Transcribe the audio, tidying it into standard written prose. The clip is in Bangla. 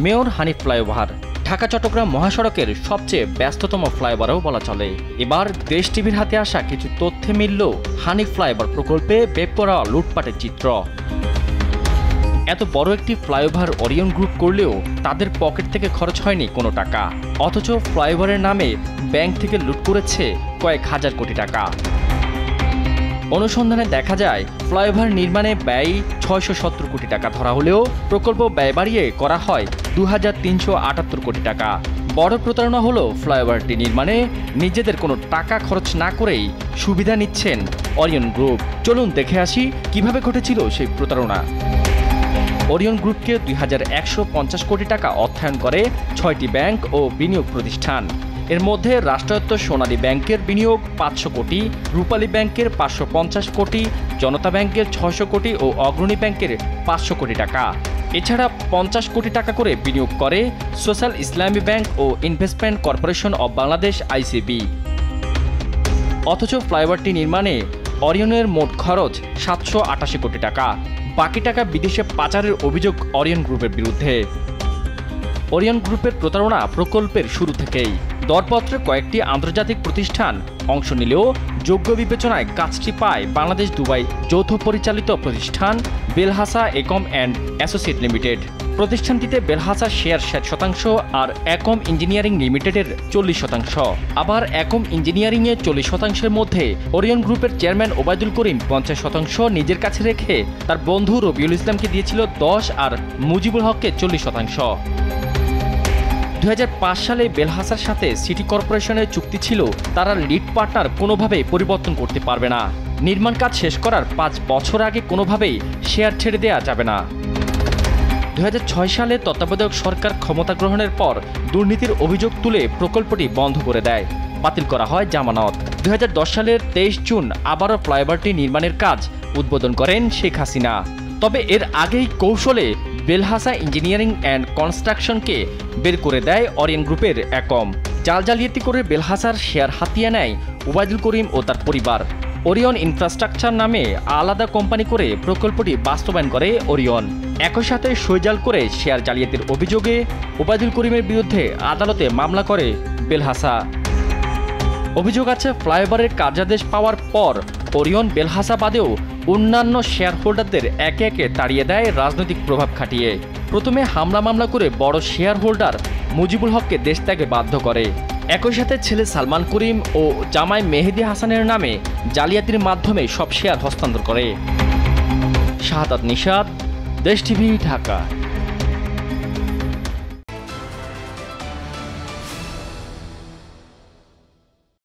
মেয়র হানিফ ফ্লাইওভার ঢাকা চট্টগ্রাম মহাসড়কের সবচেয়ে ব্যস্ততম ফ্লাইওভারও বলা চলে। এবার দেশ টিভির হাতে আসা কিছু তথ্যে মিলল হানিফ ফ্লাইওভার প্রকল্পে বেপরোয়া লুটপাটের চিত্র। এত বড় একটি ফ্লাইওভার ওরিয়ন গ্রুপ করলেও তাদের পকেট থেকে খরচ হয়নি কোনো টাকা, অথচ ফ্লাইওভারের নামে ব্যাংক থেকে লুট করেছে কয়েক হাজার কোটি টাকা। অনুসন্ধানে দেখা যায় ফ্লাইওভার নির্মাণে ব্যয় ৬৭০ কোটি টাকা ধরা হলেও প্রকল্প ব্যয় বাড়িয়ে করা হয় ২৩৭৮ কোটি টাকা। বড় প্রতারণা হলো ফ্লাইওভারটি নির্মাণে নিজেদের কোনো টাকা খরচ না করেই সুবিধা নিচ্ছেন ওরিয়ন গ্রুপ। চলুন দেখে আসি কিভাবে ঘটেছিল সেই প্রতারণা। ওরিয়ন গ্রুপকে ২১৫০ কোটি টাকা অর্থায়ন করে ৬টি ব্যাংক ও বিনিয়োগ প্রতিষ্ঠান। এর মধ্যে রাষ্ট্রায়ত্ত সোনালী ব্যাংকের বিনিয়োগ ৫০০ কোটি, রূপালী ব্যাংকের ৫৫০ কোটি, জনতা ব্যাংকের ৬০০ কোটি ও অগ্রণী ব্যাংকের ৫০০ কোটি টাকা। এছাড়া ৫০ কোটি টাকা করে বিনিয়োগ করে সোশ্যাল ইসলামী ব্যাংক ও investment corporation of Bangladesh ICB. অথচ ফ্লাইওভারটি নির্মাণে ওরিয়নের মোট খরচ ৭৮৮ কোটি টাকা। বাকি টাকা বিদেশে পাচারের অভিযোগ ওরিয়ন গ্রুপের বিরুদ্ধে। ওরিয়ন গ্রুপের প্রতারণা প্রকল্পের শুরু থেকেই। দরপত্রে কয়েকটি আন্তর্জাতিক প্রতিষ্ঠান অংশ নিলেও যোগ্য বিবেচনায় কাজটি পায় বাংলাদেশ দুবাই যৌথ পরিচালিত প্রতিষ্ঠান বেলহাসা একম and associate limited. প্রতিষ্ঠানটিতে বেলহাসা share ৬০%, R Ekam engineering লিমিটেডের ৪০%। আবার একম ইঞ্জিনিয়ারিংয়ে ৪০%-এর মধ্যে ওরিয়ন গ্রুপের চেয়ারম্যান ওবায়দুল করিম ৫০% নিজের কাছে রেখে তার বন্ধু রবিউল ইসলামকে দিয়েছিল ১০ আর মুজিবুল হককে ৪০%। ২০০৫ সালে বেলহাসার সাথে সিটি কর্পোরেশনের চুক্তি ছিল তারা লিড পার্টনার কোনোভাবেই পরিবর্তন করতে পারবে না। নির্মাণ কাজ শেষ করার ৫ বছর আগে কোনোভাবেই শেয়ার ছেড়ে দেওয়া যাবে না। ২০০৬ সালে তত্ত্বাবধায়ক সরকার ক্ষমতা গ্রহণের পর দুর্নীতির অভিযোগ তুলে প্রকল্পটি বন্ধ করে দেয়, বাতিল করা হয় জামানত। ২০১০ সালের ২৩ জুন আবারও ফ্লাইওভারটি নির্মাণের কাজ উদ্বোধন করেন শেখ হাসিনা। তবে এর আগেই কৌশলে বেলহাসা ইঞ্জিনিয়ারিং অ্যান্ড কনস্ট্রাকশনকে বের করে দেয় ওরিয়ন গ্রুপের একম। জাল জালিয়াতি করে বেলহাসার শেয়ার হাতিয়ে নেয় ওবায়দুল করিম ও তার পরিবার। ওরিয়ন ইনফ্রাস্ট্রাকচার নামে আলাদা কোম্পানি করে প্রকল্পটি বাস্তবায়ন করে ওরিয়ন। একই সাথে সইজাল করে শেয়ার জালিয়াতির অভিযোগে ওবায়দুল করিমের বিরুদ্ধে আদালতে মামলা করে বেলহাসা। অভিযোগ আছে ফ্লাইওভারের কার্যাদেশ পাওয়ার পর ওরিয়ন বেলহাসা বাদেও অন্যান্য শেয়ার হোল্ডারদের একে একে তাড়িয়ে দেয় রাজনৈতিক প্রভাব খাটিয়ে। প্রথমে হামলা মামলা করে বড় শেয়ার হোল্ডার মুজিবুল হককে দেশ ত্যাগে বাধ্য করে। একই সাথে ছেলে সালমান করিম ও জামাই মেহেদি হাসানের নামে জালিয়াতির মাধ্যমে সব শেয়ার হস্তান্তর করে। শাহাদাত নিশাত, দেশ টিভি, ঢাকা।